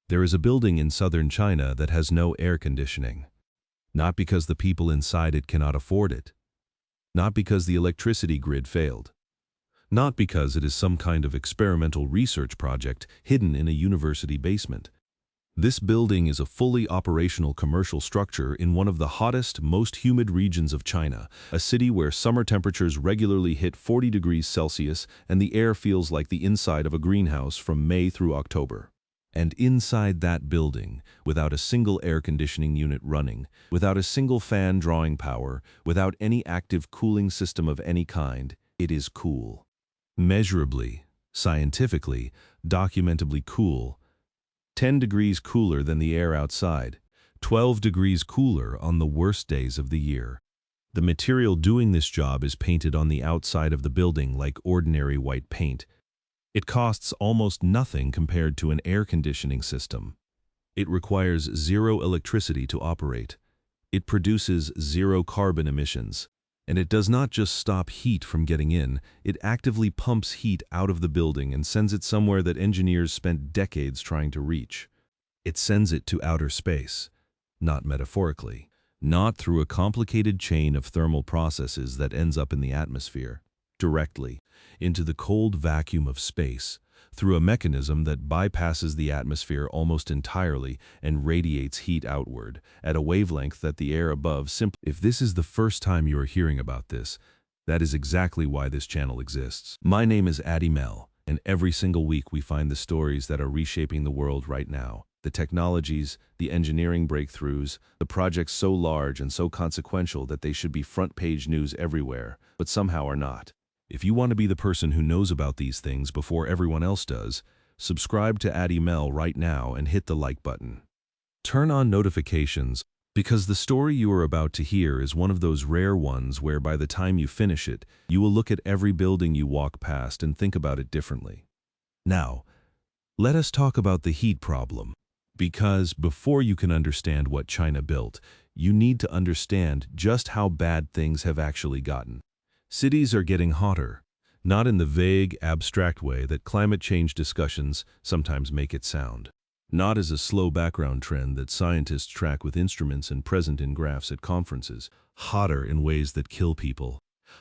There is a building in southern China that has no air conditioning. Not because the people inside it cannot afford it. Not because the electricity grid failed. Not because it is some kind of experimental research project hidden in a university basement. This building is a fully operational commercial structure in one of the hottest, most humid regions of China, a city where summer temperatures regularly hit 40 degrees Celsius and the air feels like the inside of a greenhouse from May through October. And inside that building, without a single air conditioning unit running, without a single fan drawing power, without any active cooling system of any kind, it is cool. Measurably, scientifically, documentably cool. 10 degrees cooler than the air outside, 12 degrees cooler on the worst days of the year. The material doing this job is painted on the outside of the building like ordinary white paint. It costs almost nothing compared to an air conditioning system. It requires zero electricity to operate. It produces zero carbon emissions. And it does not just stop heat from getting in, it actively pumps heat out of the building and sends it somewhere that engineers spent decades trying to reach. It sends it to outer space, not metaphorically, not through a complicated chain of thermal processes that ends up in the atmosphere, directly, into the cold vacuum of space, through a mechanism that bypasses the atmosphere almost entirely and radiates heat outward, at a wavelength that the air above simply... If this is the first time you are hearing about this, that is exactly why this channel exists. My name is Addy Mel, and every single week we find the stories that are reshaping the world right now. The technologies, the engineering breakthroughs, the projects so large and so consequential that they should be front-page news everywhere, but somehow are not. If you want to be the person who knows about these things before everyone else does, subscribe to Addy Mel right now and hit the like button. Turn on notifications, because the story you are about to hear is one of those rare ones where by the time you finish it, you will look at every building you walk past and think about it differently. Now, let us talk about the heat problem. Because before you can understand what China built, you need to understand just how bad things have actually gotten. Cities are getting hotter, not in the vague, abstract way that climate change discussions sometimes make it sound. Not as a slow background trend that scientists track with instruments and present in graphs at conferences. Hotter in ways that kill people.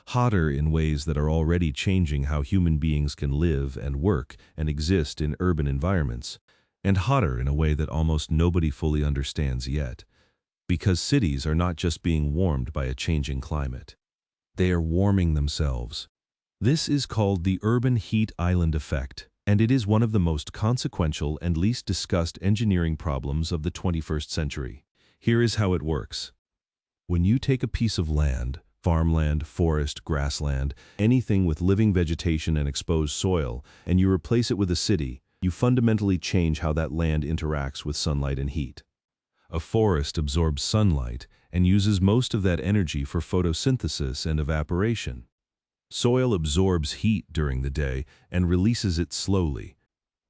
Hotter in ways that are already changing how human beings can live and work and exist in urban environments. And hotter in a way that almost nobody fully understands yet. Because cities are not just being warmed by a changing climate. They are warming themselves. This is called the urban heat island effect, and it is one of the most consequential and least discussed engineering problems of the 21st century. Here is how it works. When you take a piece of land, farmland, forest, grassland, anything with living vegetation and exposed soil, and you replace it with a city, you fundamentally change how that land interacts with sunlight and heat. A forest absorbs sunlight and uses most of that energy for photosynthesis and evaporation. Soil absorbs heat during the day and releases it slowly.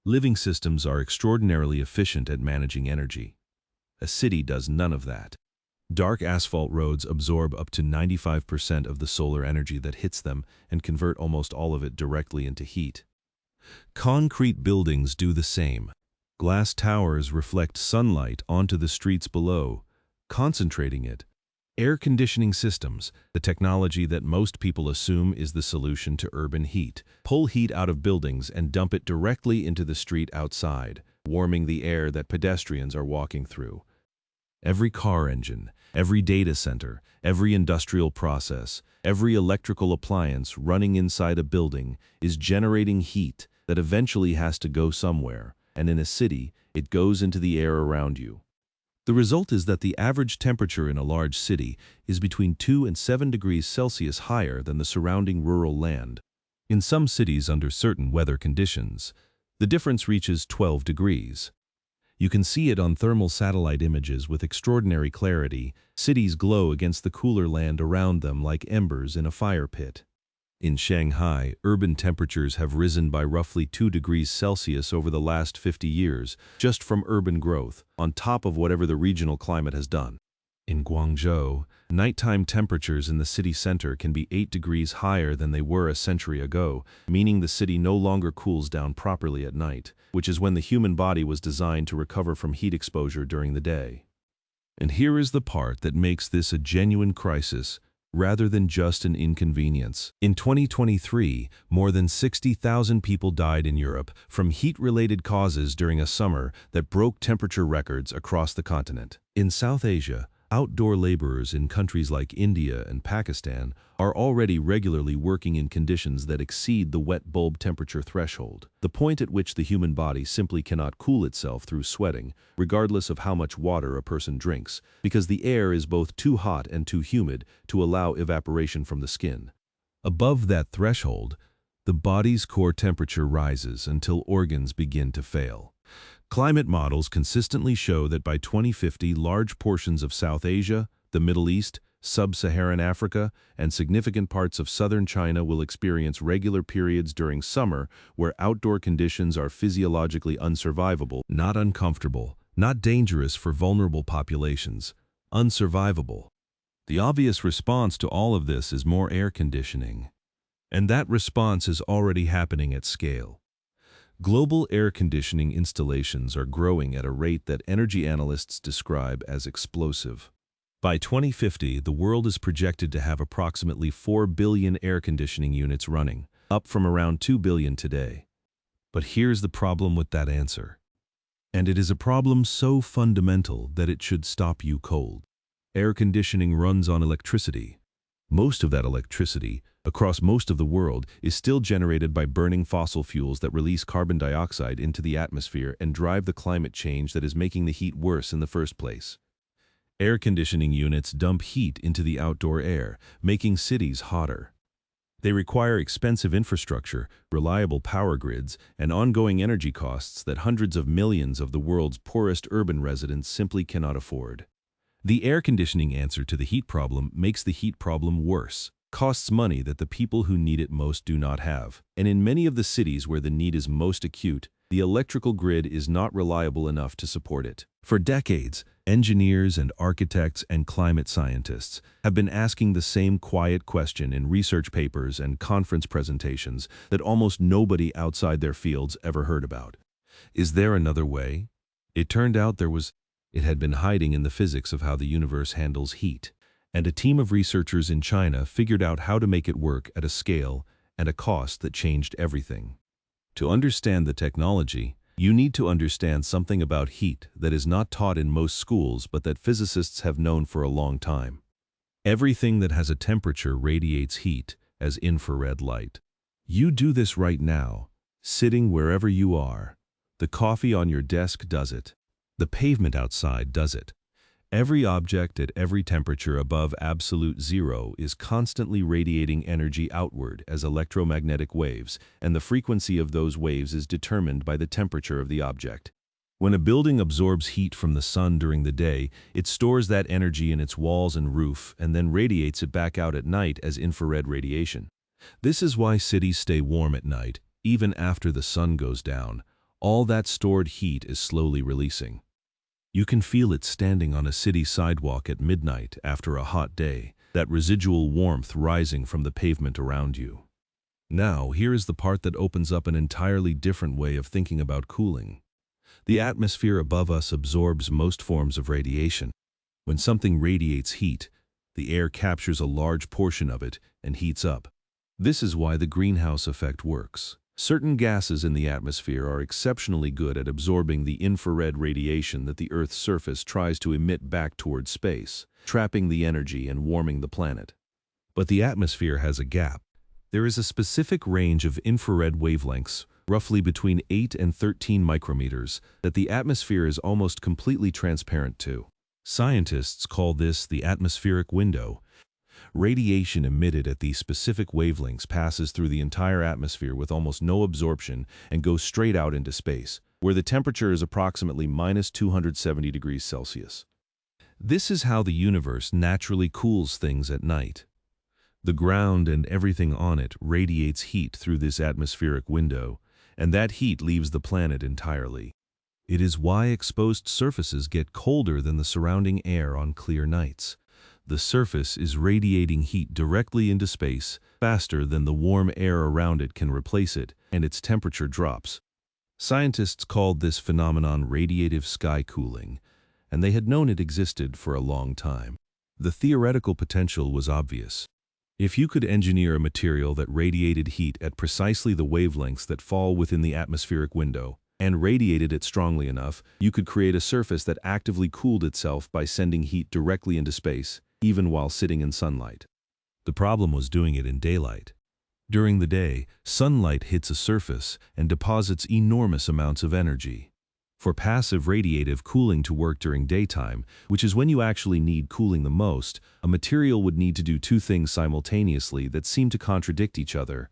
Living systems are extraordinarily efficient at managing energy. A city does none of that. Dark asphalt roads absorb up to 95% of the solar energy that hits them and convert almost all of it directly into heat. Concrete buildings do the same. Glass towers reflect sunlight onto the streets below, concentrating it. Air conditioning systems, the technology that most people assume is the solution to urban heat, pull heat out of buildings and dump it directly into the street outside, warming the air that pedestrians are walking through. Every car engine, every data center, every industrial process, every electrical appliance running inside a building is generating heat that eventually has to go somewhere. And in a city, it goes into the air around you. The result is that the average temperature in a large city is between 2 and 7 degrees Celsius higher than the surrounding rural land. In some cities under certain weather conditions, the difference reaches 12 degrees. You can see it on thermal satellite images with extraordinary clarity. Cities glow against the cooler land around them like embers in a fire pit. In Shanghai, urban temperatures have risen by roughly 2 degrees Celsius over the last 50 years, just from urban growth, on top of whatever the regional climate has done. In Guangzhou, nighttime temperatures in the city center can be 8 degrees higher than they were a century ago, meaning the city no longer cools down properly at night, which is when the human body was designed to recover from heat exposure during the day. And here is the part that makes this a genuine crisis, rather than just an inconvenience. In 2023, more than 60,000 people died in Europe from heat-related causes during a summer that broke temperature records across the continent. In South Asia, outdoor laborers in countries like India and Pakistan are already regularly working in conditions that exceed the wet bulb temperature threshold, the point at which the human body simply cannot cool itself through sweating, regardless of how much water a person drinks, because the air is both too hot and too humid to allow evaporation from the skin. Above that threshold, the body's core temperature rises until organs begin to fail. Climate models consistently show that by 2050, large portions of South Asia, the Middle East, Sub-Saharan Africa, and significant parts of southern China will experience regular periods during summer where outdoor conditions are physiologically unsurvivable, not uncomfortable, not dangerous for vulnerable populations, unsurvivable. The obvious response to all of this is more air conditioning. And that response is already happening at scale. Global air conditioning installations are growing at a rate that energy analysts describe as explosive. By 2050, the world is projected to have approximately 4 billion air conditioning units running, up from around 2 billion today. But here's the problem with that answer. And it is a problem so fundamental that it should stop you cold. Air conditioning runs on electricity. Most of that electricity, across most of the world, is still generated by burning fossil fuels that release carbon dioxide into the atmosphere and drive the climate change that is making the heat worse in the first place. Air conditioning units dump heat into the outdoor air, making cities hotter. They require expensive infrastructure, reliable power grids, and ongoing energy costs that hundreds of millions of the world's poorest urban residents simply cannot afford. The air conditioning answer to the heat problem makes the heat problem worse, costs money that the people who need it most do not have. And in many of the cities where the need is most acute, the electrical grid is not reliable enough to support it. For decades, engineers and architects and climate scientists have been asking the same quiet question in research papers and conference presentations that almost nobody outside their fields ever heard about. Is there another way? It turned out it had been hiding in the physics of how the universe handles heat, and a team of researchers in China figured out how to make it work at a scale and a cost that changed everything. To understand the technology, you need to understand something about heat that is not taught in most schools but that physicists have known for a long time. Everything that has a temperature radiates heat as infrared light. You do this right now, sitting wherever you are. The coffee on your desk does it. The pavement outside does it. Every object at every temperature above absolute zero is constantly radiating energy outward as electromagnetic waves, and the frequency of those waves is determined by the temperature of the object. When a building absorbs heat from the sun during the day, it stores that energy in its walls and roof and then radiates it back out at night as infrared radiation. This is why cities stay warm at night, even after the sun goes down. All that stored heat is slowly releasing. You can feel it standing on a city sidewalk at midnight after a hot day, that residual warmth rising from the pavement around you. Now, here is the part that opens up an entirely different way of thinking about cooling. The atmosphere above us absorbs most forms of radiation. When something radiates heat, the air captures a large portion of it and heats up. This is why the greenhouse effect works. Certain gases in the atmosphere are exceptionally good at absorbing the infrared radiation that the Earth's surface tries to emit back towards space, trapping the energy and warming the planet. But the atmosphere has a gap. There is a specific range of infrared wavelengths, roughly between 8 and 13 micrometers, that the atmosphere is almost completely transparent to. Scientists call this the atmospheric window. Radiation emitted at these specific wavelengths passes through the entire atmosphere with almost no absorption and goes straight out into space, where the temperature is approximately minus 270 degrees Celsius. This is how the universe naturally cools things at night. The ground and everything on it radiates heat through this atmospheric window, and that heat leaves the planet entirely. It is why exposed surfaces get colder than the surrounding air on clear nights. The surface is radiating heat directly into space faster than the warm air around it can replace it, and its temperature drops. Scientists called this phenomenon radiative sky cooling, and they had known it existed for a long time. The theoretical potential was obvious. If you could engineer a material that radiated heat at precisely the wavelengths that fall within the atmospheric window, and radiated it strongly enough, you could create a surface that actively cooled itself by sending heat directly into space, even while sitting in sunlight. The problem was doing it in daylight. During the day, sunlight hits a surface and deposits enormous amounts of energy. For passive radiative cooling to work during daytime, which is when you actually need cooling the most, a material would need to do two things simultaneously that seem to contradict each other.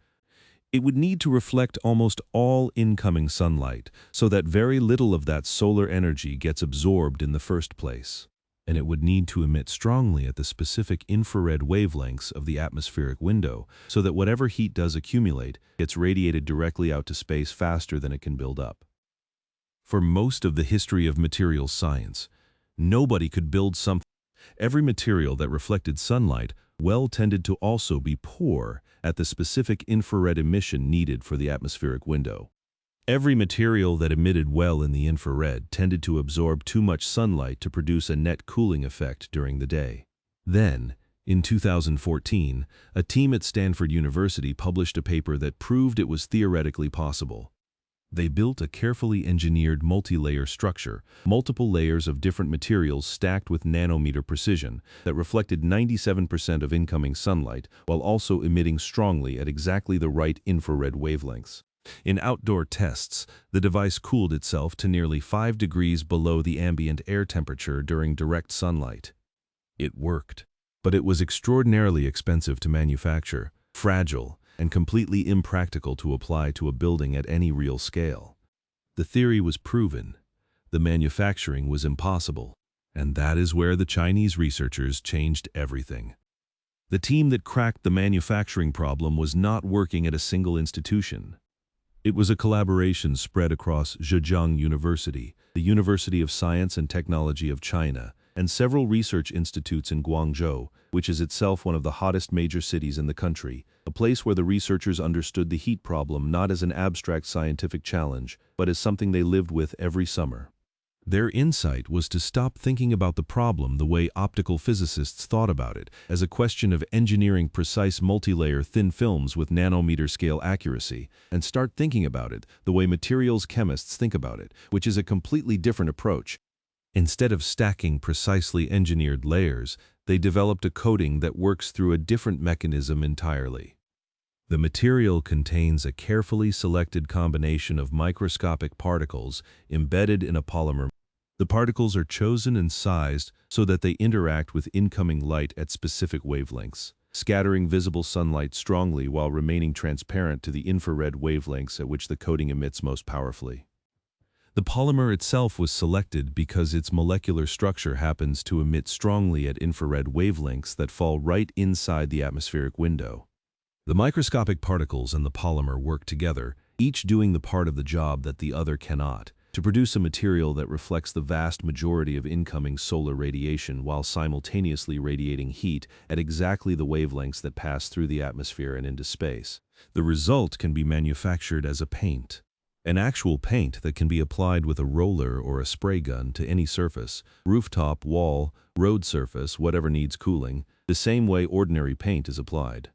It would need to reflect almost all incoming sunlight, so that very little of that solar energy gets absorbed in the first place. And it would need to emit strongly at the specific infrared wavelengths of the atmospheric window, so that whatever heat does accumulate gets radiated directly out to space faster than it can build up. For most of the history of materials science, nobody could build something. Every material that reflected sunlight tended to also be poor at the specific infrared emission needed for the atmospheric window. Every material that emitted well in the infrared tended to absorb too much sunlight to produce a net cooling effect during the day. Then, in 2014, a team at Stanford University published a paper that proved it was theoretically possible. They built a carefully engineered multi-layer structure, multiple layers of different materials stacked with nanometer precision, that reflected 97% of incoming sunlight while also emitting strongly at exactly the right infrared wavelengths. In outdoor tests, the device cooled itself to nearly 5 degrees below the ambient air temperature during direct sunlight. It worked, but it was extraordinarily expensive to manufacture, fragile, and completely impractical to apply to a building at any real scale. The theory was proven. The manufacturing was impossible. And that is where the Chinese researchers changed everything. The team that cracked the manufacturing problem was not working at a single institution. It was a collaboration spread across Zhejiang University, the University of Science and Technology of China, and several research institutes in Guangzhou, which is itself one of the hottest major cities in the country, a place where the researchers understood the heat problem not as an abstract scientific challenge, but as something they lived with every summer. Their insight was to stop thinking about the problem the way optical physicists thought about it, as a question of engineering precise multilayer thin films with nanometer-scale accuracy, and start thinking about it the way materials chemists think about it, which is a completely different approach. Instead of stacking precisely engineered layers, they developed a coating that works through a different mechanism entirely. The material contains a carefully selected combination of microscopic particles embedded in a polymer. The particles are chosen and sized so that they interact with incoming light at specific wavelengths, scattering visible sunlight strongly while remaining transparent to the infrared wavelengths at which the coating emits most powerfully. The polymer itself was selected because its molecular structure happens to emit strongly at infrared wavelengths that fall right inside the atmospheric window. The microscopic particles and the polymer work together, each doing the part of the job that the other cannot, to produce a material that reflects the vast majority of incoming solar radiation while simultaneously radiating heat at exactly the wavelengths that pass through the atmosphere and into space. The result can be manufactured as a paint. An actual paint that can be applied with a roller or a spray gun to any surface, rooftop, wall, road surface, whatever needs cooling, the same way ordinary paint is applied.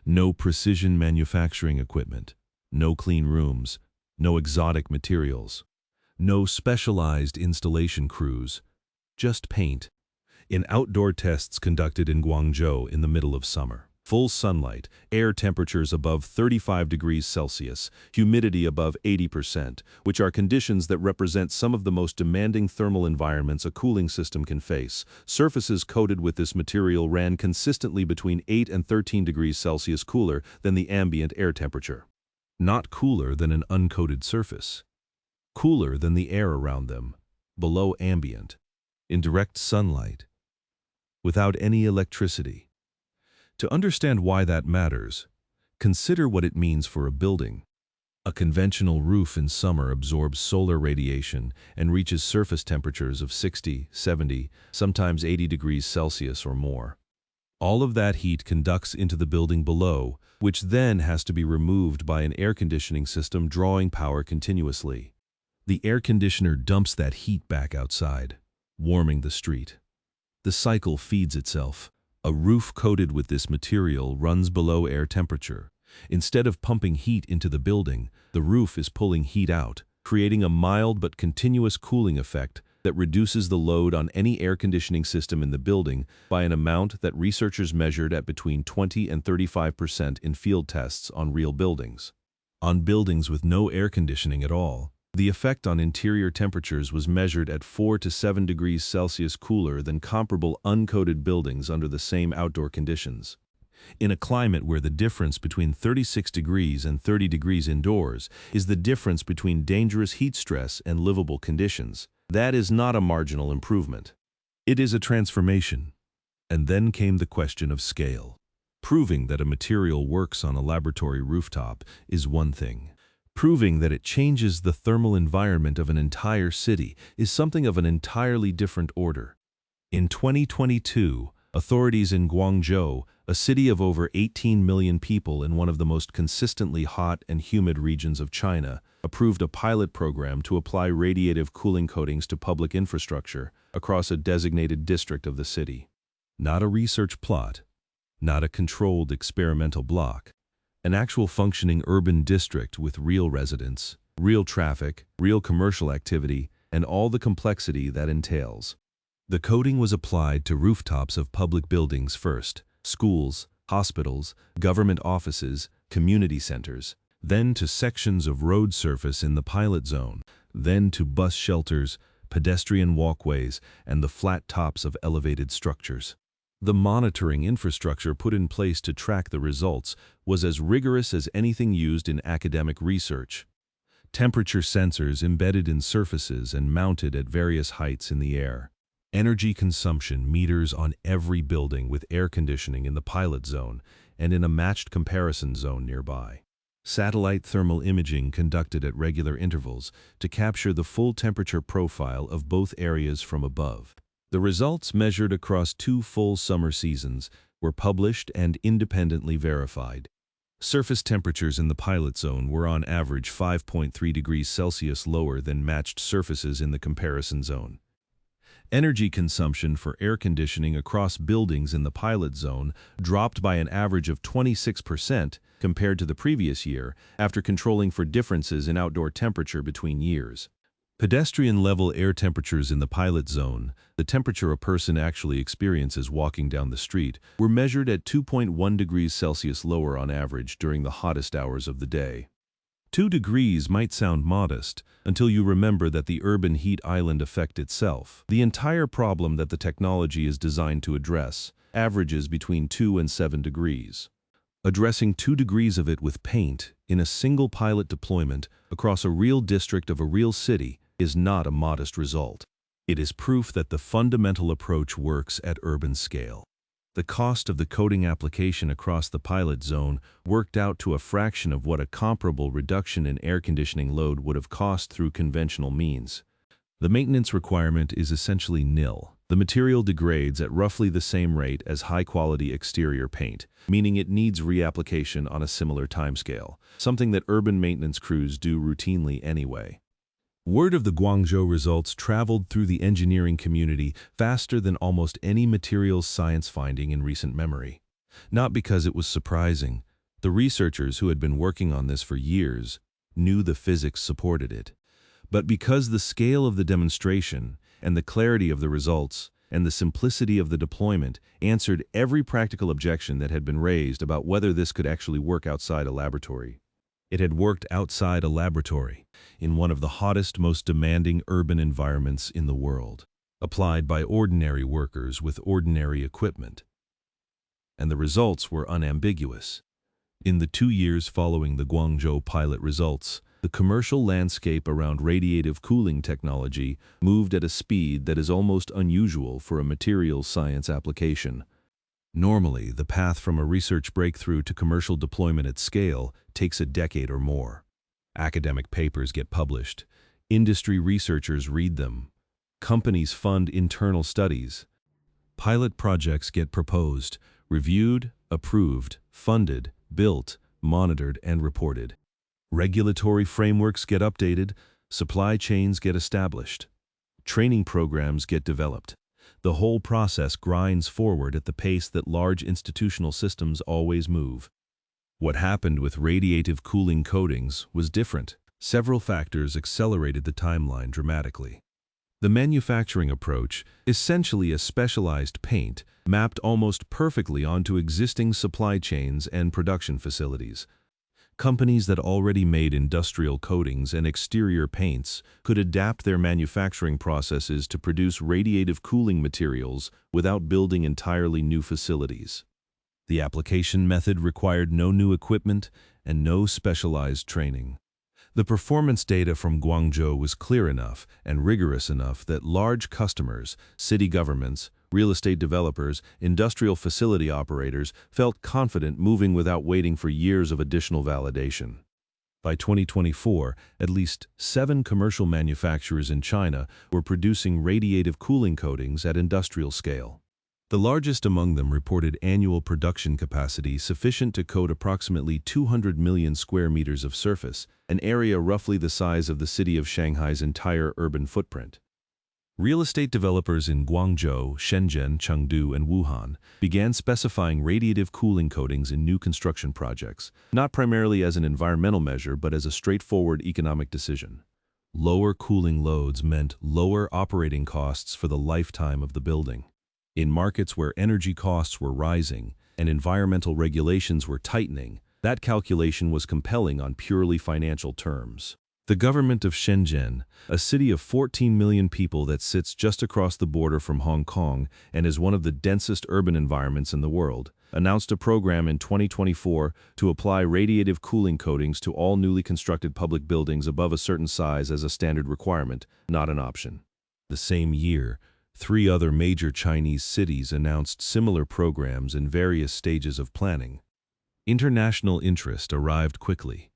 No precision manufacturing equipment, no clean rooms, no exotic materials, no specialized installation crews, just paint. In outdoor tests conducted in Guangzhou in the middle of summer. Full sunlight, air temperatures above 35 degrees Celsius, humidity above 80%, which are conditions that represent some of the most demanding thermal environments a cooling system can face. Surfaces coated with this material ran consistently between 8 and 13 degrees Celsius cooler than the ambient air temperature. Not cooler than an uncoated surface. Cooler than the air around them, below ambient, in direct sunlight, without any electricity. To understand why that matters, consider what it means for a building. A conventional roof in summer absorbs solar radiation and reaches surface temperatures of 60, 70, sometimes 80 degrees Celsius or more. All of that heat conducts into the building below, which then has to be removed by an air conditioning system drawing power continuously. The air conditioner dumps that heat back outside, warming the street. The cycle feeds itself. A roof coated with this material runs below air temperature. Instead of pumping heat into the building, the roof is pulling heat out, creating a mild but continuous cooling effect that reduces the load on any air conditioning system in the building by an amount that researchers measured at between 20 and 35% in field tests on real buildings. On buildings with no air conditioning at all, the effect on interior temperatures was measured at 4 to 7 degrees Celsius cooler than comparable uncoated buildings under the same outdoor conditions. In a climate where the difference between 36 degrees and 30 degrees indoors is the difference between dangerous heat stress and livable conditions, that is not a marginal improvement. It is a transformation. And then came the question of scale. Proving that a material works on a laboratory rooftop is one thing. Proving that it changes the thermal environment of an entire city is something of an entirely different order. In 2022, authorities in Guangzhou, a city of over 18 million people in one of the most consistently hot and humid regions of China, approved a pilot program to apply radiative cooling coatings to public infrastructure across a designated district of the city. Not a research plot, not a controlled experimental block, an actual functioning urban district with real residents, real traffic, real commercial activity, and all the complexity that entails. The coating was applied to rooftops of public buildings first, schools, hospitals, government offices, community centers, then to sections of road surface in the pilot zone, then to bus shelters, pedestrian walkways, and the flat tops of elevated structures. The monitoring infrastructure put in place to track the results was as rigorous as anything used in academic research. Temperature sensors embedded in surfaces and mounted at various heights in the air. Energy consumption meters on every building with air conditioning in the pilot zone and in a matched comparison zone nearby. Satellite thermal imaging conducted at regular intervals to capture the full temperature profile of both areas from above. The results measured across 2 full summer seasons were published and independently verified. Surface temperatures in the pilot zone were on average 5.3 degrees Celsius lower than matched surfaces in the comparison zone. Energy consumption for air conditioning across buildings in the pilot zone dropped by an average of 26% compared to the previous year after controlling for differences in outdoor temperature between years. Pedestrian-level air temperatures in the pilot zone, the temperature a person actually experiences walking down the street, were measured at 2.1 degrees Celsius lower on average during the hottest hours of the day. 2 degrees might sound modest until you remember that the urban heat island effect itself, the entire problem that the technology is designed to address, averages between 2 and 7 degrees. Addressing 2 degrees of it with paint in a single pilot deployment across a real district of a real city is not a modest result. It is proof that the fundamental approach works at urban scale. The cost of the coating application across the pilot zone worked out to a fraction of what a comparable reduction in air conditioning load would have cost through conventional means. The maintenance requirement is essentially nil. The material degrades at roughly the same rate as high-quality exterior paint, meaning it needs reapplication on a similar timescale, something that urban maintenance crews do routinely anyway. Word of the Guangzhou results traveled through the engineering community faster than almost any materials science finding in recent memory. Not because it was surprising. The researchers who had been working on this for years knew the physics supported it. But because the scale of the demonstration and the clarity of the results and the simplicity of the deployment answered every practical objection that had been raised about whether this could actually work outside a laboratory. It had worked outside a laboratory, in one of the hottest, most demanding urban environments in the world, applied by ordinary workers with ordinary equipment. And the results were unambiguous. In the 2 years following the Guangzhou pilot results, the commercial landscape around radiative cooling technology moved at a speed that is almost unusual for a materials science application. Normally, the path from a research breakthrough to commercial deployment at scale takes a decade or more. Academic papers get published. Industry researchers read them. Companies fund internal studies. Pilot projects get proposed, reviewed, approved, funded, built, monitored, and reported. Regulatory frameworks get updated, supply chains get established. Training programs get developed. The whole process grinds forward at the pace that large institutional systems always move. What happened with radiative cooling coatings was different. Several factors accelerated the timeline dramatically. The manufacturing approach, essentially a specialized paint, mapped almost perfectly onto existing supply chains and production facilities. Companies that already made industrial coatings and exterior paints could adapt their manufacturing processes to produce radiative cooling materials without building entirely new facilities. The application method required no new equipment and no specialized training. The performance data from Guangzhou was clear enough and rigorous enough that large customers, city governments, real estate developers, industrial facility operators felt confident moving without waiting for years of additional validation. By 2024, at least 7 commercial manufacturers in China were producing radiative cooling coatings at industrial scale. The largest among them reported annual production capacity sufficient to coat approximately 200 million square meters of surface, an area roughly the size of the city of Shanghai's entire urban footprint. Real estate developers in Guangzhou, Shenzhen, Chengdu, and Wuhan began specifying radiative cooling coatings in new construction projects, not primarily as an environmental measure but as a straightforward economic decision. Lower cooling loads meant lower operating costs for the lifetime of the building. In markets where energy costs were rising and environmental regulations were tightening, that calculation was compelling on purely financial terms. The government of Shenzhen, a city of 14 million people that sits just across the border from Hong Kong and is one of the densest urban environments in the world, announced a program in 2024 to apply radiative cooling coatings to all newly constructed public buildings above a certain size as a standard requirement, not an option. The same year, 3 other major Chinese cities announced similar programs in various stages of planning. International interest arrived quickly.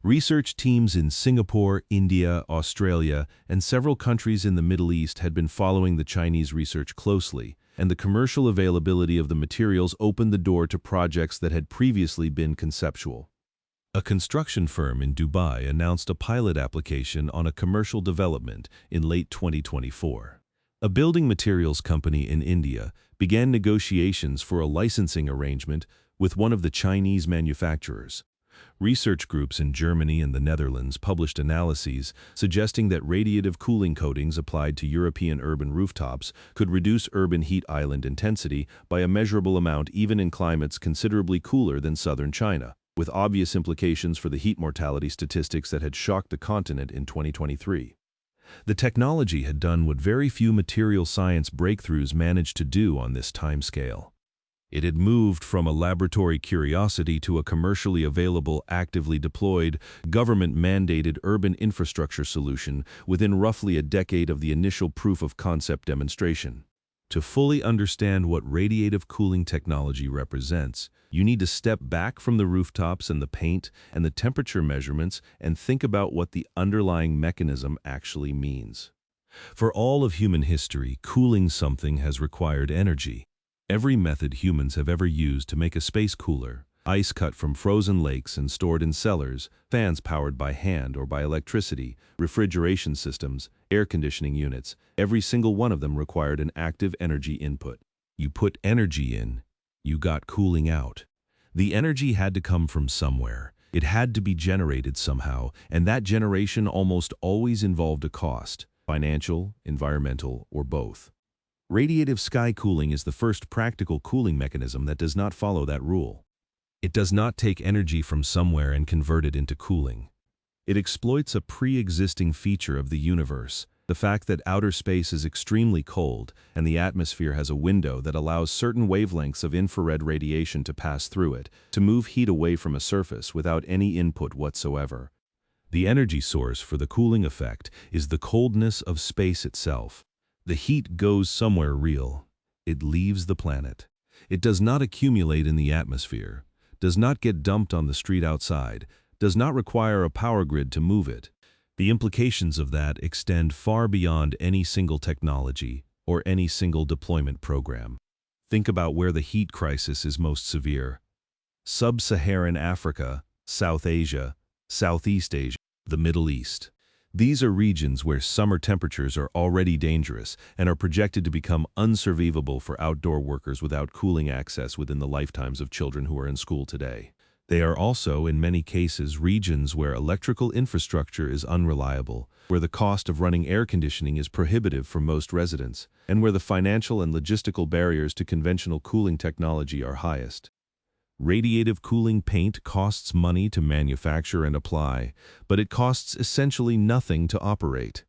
Research teams in Singapore, India, Australia, and several countries in the Middle East had been following the Chinese research closely, and the commercial availability of the materials opened the door to projects that had previously been conceptual. A construction firm in Dubai announced a pilot application on a commercial development in late 2024. A building materials company in India began negotiations for a licensing arrangement with one of the Chinese manufacturers. Research groups in Germany and the Netherlands published analyses suggesting that radiative cooling coatings applied to European urban rooftops could reduce urban heat island intensity by a measurable amount even in climates considerably cooler than southern China, with obvious implications for the heat mortality statistics that had shocked the continent in 2023. The technology had done what very few material science breakthroughs managed to do on this timescale. It had moved from a laboratory curiosity to a commercially available, actively deployed, government-mandated urban infrastructure solution within roughly a decade of the initial proof-of-concept demonstration. To fully understand what radiative cooling technology represents, you need to step back from the rooftops and the paint and the temperature measurements and think about what the underlying mechanism actually means. For all of human history, cooling something has required energy. Every method humans have ever used to make a space cooler, ice cut from frozen lakes and stored in cellars, fans powered by hand or by electricity, refrigeration systems, air conditioning units, every single one of them required an active energy input. You put energy in, you got cooling out. The energy had to come from somewhere. It had to be generated somehow, and that generation almost always involved a cost, financial, environmental, or both. Radiative sky cooling is the first practical cooling mechanism that does not follow that rule. It does not take energy from somewhere and convert it into cooling. It exploits a pre-existing feature of the universe, the fact that outer space is extremely cold and the atmosphere has a window that allows certain wavelengths of infrared radiation to pass through it, to move heat away from a surface without any input whatsoever. The energy source for the cooling effect is the coldness of space itself. The heat goes somewhere real. It leaves the planet. It does not accumulate in the atmosphere, does not get dumped on the street outside, does not require a power grid to move it. The implications of that extend far beyond any single technology or any single deployment program. Think about where the heat crisis is most severe. Sub-Saharan Africa, South Asia, Southeast Asia, the Middle East. These are regions where summer temperatures are already dangerous and are projected to become unsurvivable for outdoor workers without cooling access within the lifetimes of children who are in school today. They are also, in many cases, regions where electrical infrastructure is unreliable, where the cost of running air conditioning is prohibitive for most residents, and where the financial and logistical barriers to conventional cooling technology are highest. Radiative cooling paint costs money to manufacture and apply, but it costs essentially nothing to operate.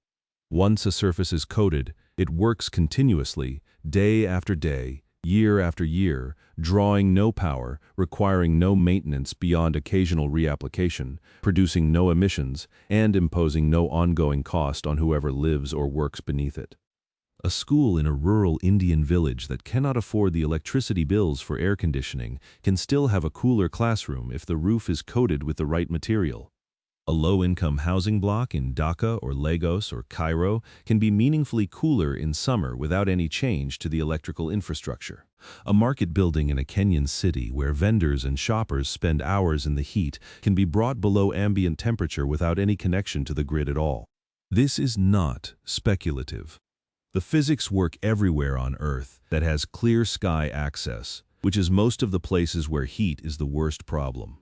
Once a surface is coated, it works continuously, day after day, year after year, drawing no power, requiring no maintenance beyond occasional reapplication, producing no emissions, and imposing no ongoing cost on whoever lives or works beneath it. A school in a rural Indian village that cannot afford the electricity bills for air conditioning can still have a cooler classroom if the roof is coated with the right material. A low-income housing block in Dhaka or Lagos or Cairo can be meaningfully cooler in summer without any change to the electrical infrastructure. A market building in a Kenyan city where vendors and shoppers spend hours in the heat can be brought below ambient temperature without any connection to the grid at all. This is not speculative. The physics work everywhere on Earth that has clear sky access, which is most of the places where heat is the worst problem.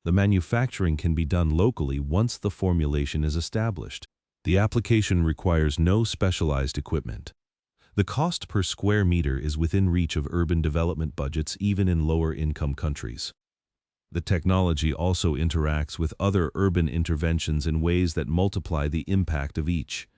The manufacturing can be done locally once the formulation is established. The application requires no specialized equipment. The cost per square meter is within reach of urban development budgets even in lower-income countries. The technology also interacts with other urban interventions in ways that multiply the impact of each.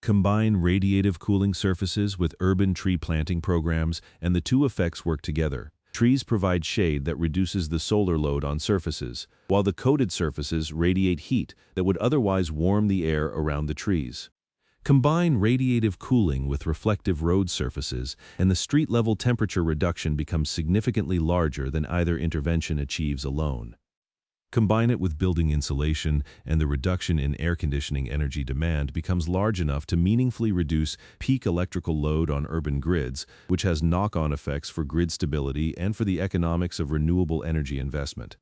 Combine radiative cooling surfaces with urban tree planting programs, and the two effects work together. Trees provide shade that reduces the solar load on surfaces, while the coated surfaces radiate heat that would otherwise warm the air around the trees. Combine radiative cooling with reflective road surfaces, and the street-level temperature reduction becomes significantly larger than either intervention achieves alone. Combine it with building insulation, and the reduction in air conditioning energy demand becomes large enough to meaningfully reduce peak electrical load on urban grids, which has knock-on effects for grid stability and for the economics of renewable energy investment.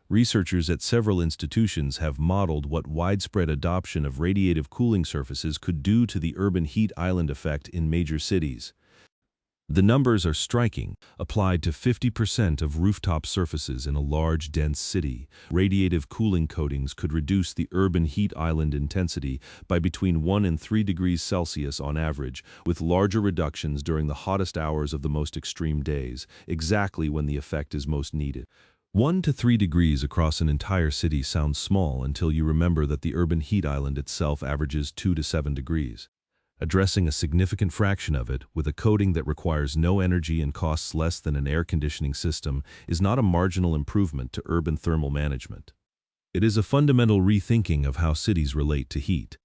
Researchers at several institutions have modeled what widespread adoption of radiative cooling surfaces could do to the urban heat island effect in major cities. The numbers are striking. Applied to 50% of rooftop surfaces in a large, dense city, radiative cooling coatings could reduce the urban heat island intensity by between 1 and 3 degrees Celsius on average, with larger reductions during the hottest hours of the most extreme days, exactly when the effect is most needed. 1 to 3 degrees across an entire city sounds small until you remember that the urban heat island itself averages 2 to 7 degrees. Addressing a significant fraction of it with a coating that requires no energy and costs less than an air conditioning system is not a marginal improvement to urban thermal management. It is a fundamental rethinking of how cities relate to heat.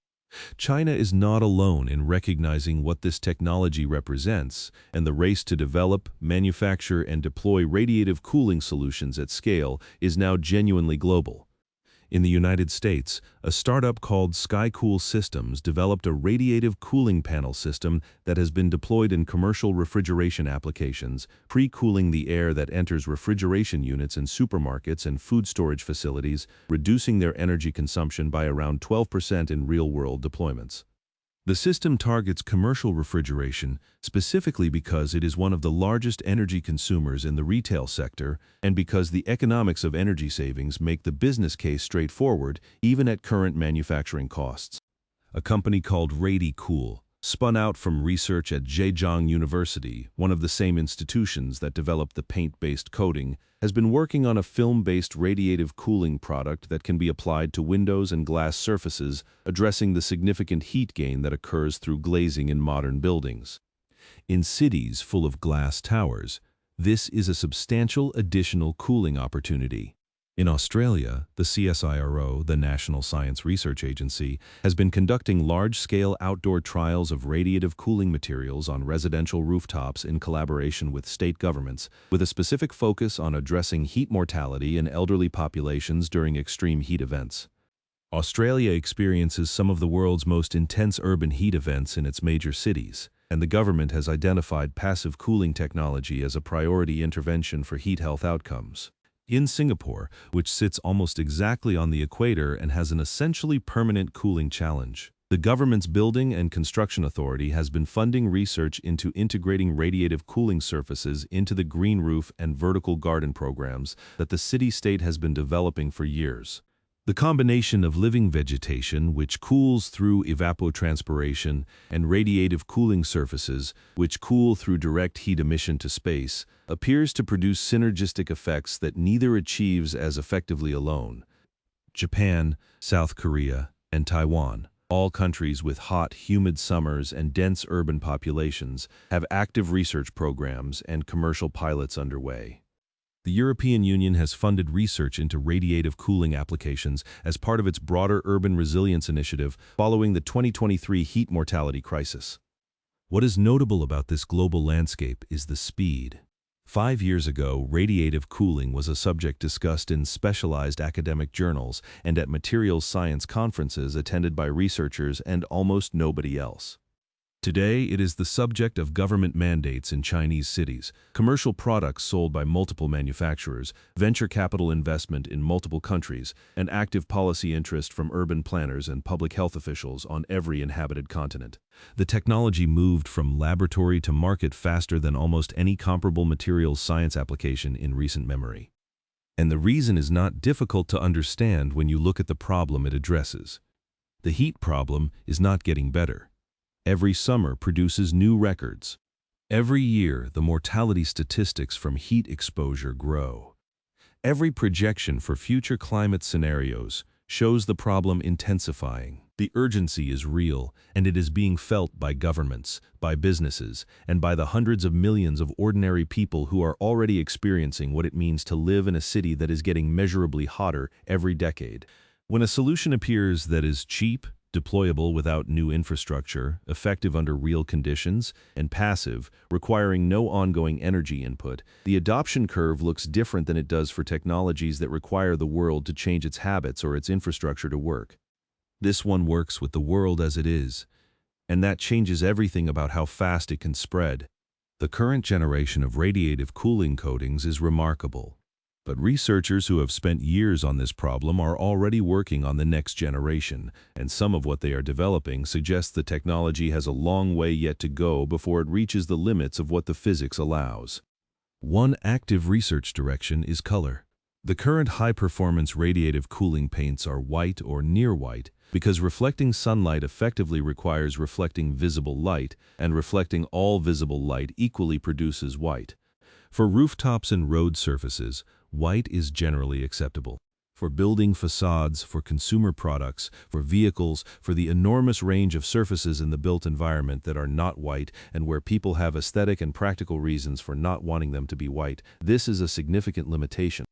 China is not alone in recognizing what this technology represents, and the race to develop, manufacture, and deploy radiative cooling solutions at scale is now genuinely global. In the United States, a startup called SkyCool Systems developed a radiative cooling panel system that has been deployed in commercial refrigeration applications, pre-cooling the air that enters refrigeration units in supermarkets and food storage facilities, reducing their energy consumption by around 12% in real-world deployments. The system targets commercial refrigeration specifically because it is one of the largest energy consumers in the retail sector and because the economics of energy savings make the business case straightforward even at current manufacturing costs. A company called Radicool, spun out from research at Zhejiang University, one of the same institutions that developed the paint-based coating, has been working on a film-based radiative cooling product that can be applied to windows and glass surfaces, addressing the significant heat gain that occurs through glazing in modern buildings. In cities full of glass towers, this is a substantial additional cooling opportunity. In Australia, the CSIRO, the National Science Research Agency, has been conducting large-scale outdoor trials of radiative cooling materials on residential rooftops in collaboration with state governments, with a specific focus on addressing heat mortality in elderly populations during extreme heat events. Australia experiences some of the world's most intense urban heat events in its major cities, and the government has identified passive cooling technology as a priority intervention for heat health outcomes. In Singapore, which sits almost exactly on the equator and has an essentially permanent cooling challenge, the government's Building and Construction Authority has been funding research into integrating radiative cooling surfaces into the green roof and vertical garden programs that the city-state has been developing for years. The combination of living vegetation, which cools through evapotranspiration, and radiative cooling surfaces, which cool through direct heat emission to space, appears to produce synergistic effects that neither achieves as effectively alone. Japan, South Korea, and Taiwan, all countries with hot, humid summers and dense urban populations, have active research programs and commercial pilots underway. The European Union has funded research into radiative cooling applications as part of its broader urban resilience initiative following the 2023 heat mortality crisis. What is notable about this global landscape is the speed. 5 years ago, radiative cooling was a subject discussed in specialized academic journals and at materials science conferences attended by researchers and almost nobody else. Today, it is the subject of government mandates in Chinese cities, commercial products sold by multiple manufacturers, venture capital investment in multiple countries, and active policy interest from urban planners and public health officials on every inhabited continent. The technology moved from laboratory to market faster than almost any comparable materials science application in recent memory. And the reason is not difficult to understand when you look at the problem it addresses. The heat problem is not getting better. Every summer produces new records. Every year, the mortality statistics from heat exposure grow. Every projection for future climate scenarios shows the problem intensifying. The urgency is real, and it is being felt by governments, by businesses, and by the hundreds of millions of ordinary people who are already experiencing what it means to live in a city that is getting measurably hotter every decade. When a solution appears that is cheap, deployable without new infrastructure, effective under real conditions, and passive, requiring no ongoing energy input, the adoption curve looks different than it does for technologies that require the world to change its habits or its infrastructure to work. This one works with the world as it is, and that changes everything about how fast it can spread. The current generation of radiative cooling coatings is remarkable. But researchers who have spent years on this problem are already working on the next generation, and some of what they are developing suggests the technology has a long way yet to go before it reaches the limits of what the physics allows. One active research direction is color. The current high-performance radiative cooling paints are white or near white because reflecting sunlight effectively requires reflecting visible light, and reflecting all visible light equally produces white. For rooftops and road surfaces, white is generally acceptable. For building facades, for consumer products, for vehicles, for the enormous range of surfaces in the built environment that are not white and where people have aesthetic and practical reasons for not wanting them to be white, this is a significant limitation.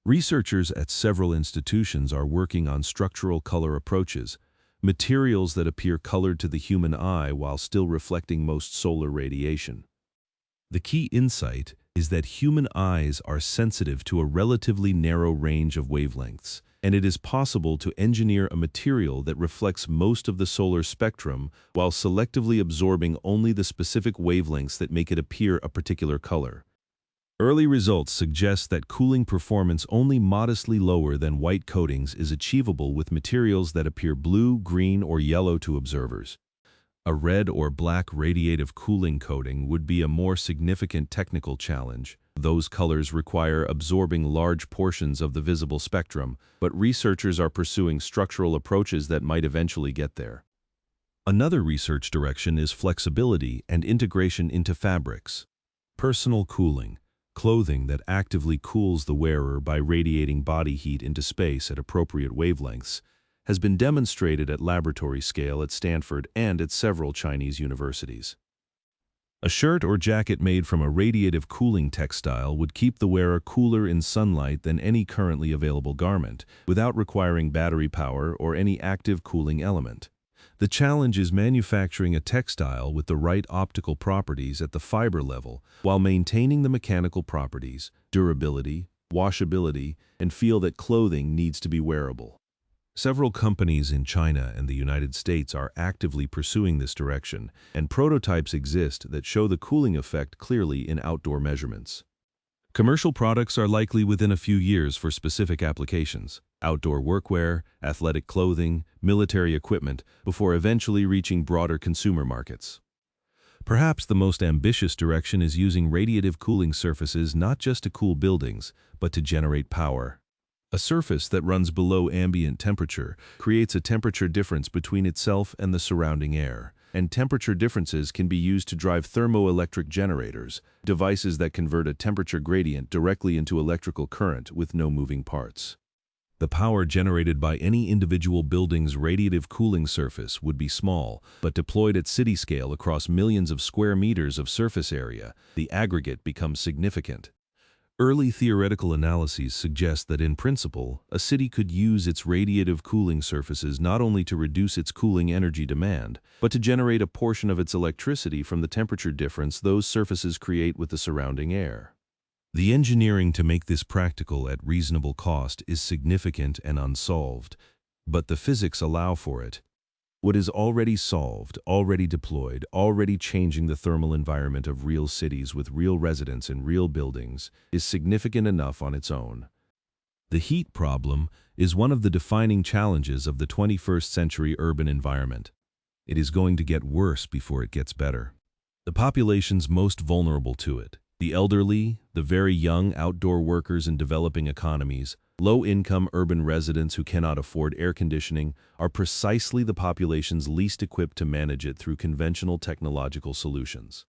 Researchers at several institutions are working on structural color approaches, materials that appear colored to the human eye while still reflecting most solar radiation. The key insight is that human eyes are sensitive to a relatively narrow range of wavelengths, and it is possible to engineer a material that reflects most of the solar spectrum while selectively absorbing only the specific wavelengths that make it appear a particular color. Early results suggest that cooling performance only modestly lower than white coatings is achievable with materials that appear blue, green, or yellow to observers. A red or black radiative cooling coating would be a more significant technical challenge. Those colors require absorbing large portions of the visible spectrum, but researchers are pursuing structural approaches that might eventually get there. Another research direction is flexibility and integration into fabrics. Personal cooling, clothing that actively cools the wearer by radiating body heat into space at appropriate wavelengths, has been demonstrated at laboratory scale at Stanford and at several Chinese universities. A shirt or jacket made from a radiative cooling textile would keep the wearer cooler in sunlight than any currently available garment, without requiring battery power or any active cooling element. The challenge is manufacturing a textile with the right optical properties at the fiber level while maintaining the mechanical properties, durability, washability, and feel that clothing needs to be wearable. Several companies in China and the United States are actively pursuing this direction, and prototypes exist that show the cooling effect clearly in outdoor measurements. Commercial products are likely within a few years for specific applications, outdoor workwear, athletic clothing, military equipment, before eventually reaching broader consumer markets. Perhaps the most ambitious direction is using radiative cooling surfaces not just to cool buildings, but to generate power. A surface that runs below ambient temperature creates a temperature difference between itself and the surrounding air, and temperature differences can be used to drive thermoelectric generators, devices that convert a temperature gradient directly into electrical current with no moving parts. The power generated by any individual building's radiative cooling surface would be small, but deployed at city scale across millions of square meters of surface area, the aggregate becomes significant. Early theoretical analyses suggest that in principle, a city could use its radiative cooling surfaces not only to reduce its cooling energy demand, but to generate a portion of its electricity from the temperature difference those surfaces create with the surrounding air. The engineering to make this practical at reasonable cost is significant and unsolved, but the physics allow for it. What is already solved, already deployed, already changing the thermal environment of real cities with real residents and real buildings is significant enough on its own. The heat problem is one of the defining challenges of the 21st century urban environment. It is going to get worse before it gets better. The populations most vulnerable to it, the elderly, the very young outdoor workers in developing economies, low-income urban residents who cannot afford air conditioning, are precisely the populations least equipped to manage it through conventional technological solutions.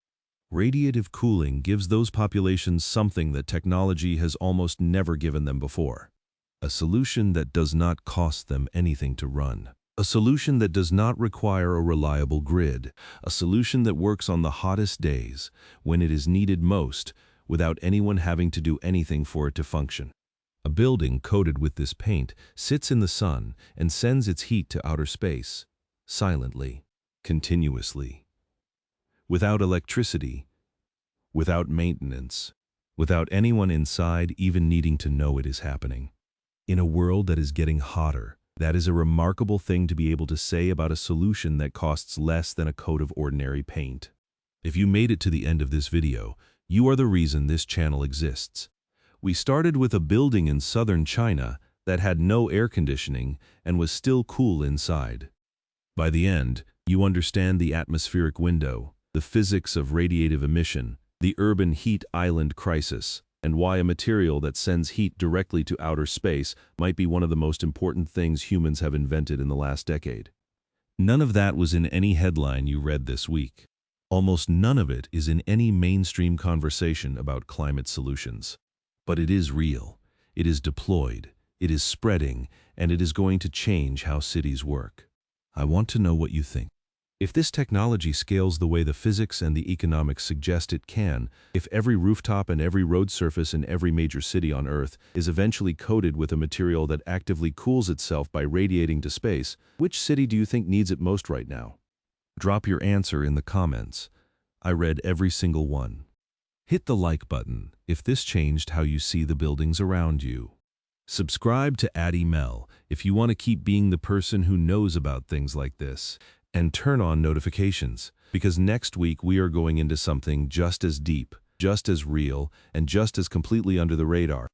Radiative cooling gives those populations something that technology has almost never given them before. A solution that does not cost them anything to run. A solution that does not require a reliable grid. A solution that works on the hottest days, when it is needed most, without anyone having to do anything for it to function. A building coated with this paint sits in the sun and sends its heat to outer space, silently, continuously. Without electricity, without maintenance, without anyone inside even needing to know it is happening. In a world that is getting hotter, that is a remarkable thing to be able to say about a solution that costs less than a coat of ordinary paint. If you made it to the end of this video, you are the reason this channel exists. We started with a building in southern China that had no air conditioning and was still cool inside. By the end, you understand the atmospheric window, the physics of radiative emission, the urban heat island crisis, and why a material that sends heat directly to outer space might be one of the most important things humans have invented in the last decade. None of that was in any headline you read this week. Almost none of it is in any mainstream conversation about climate solutions. But it is real, it is deployed, it is spreading, and it is going to change how cities work. I want to know what you think. If this technology scales the way the physics and the economics suggest it can, if every rooftop and every road surface in every major city on Earth is eventually coated with a material that actively cools itself by radiating to space, which city do you think needs it most right now? Drop your answer in the comments. I read every single one. Hit the like button if this changed how you see the buildings around you. Subscribe to Addy Mel if you want to keep being the person who knows about things like this. And turn on notifications, because next week we are going into something just as deep, just as real, and just as completely under the radar.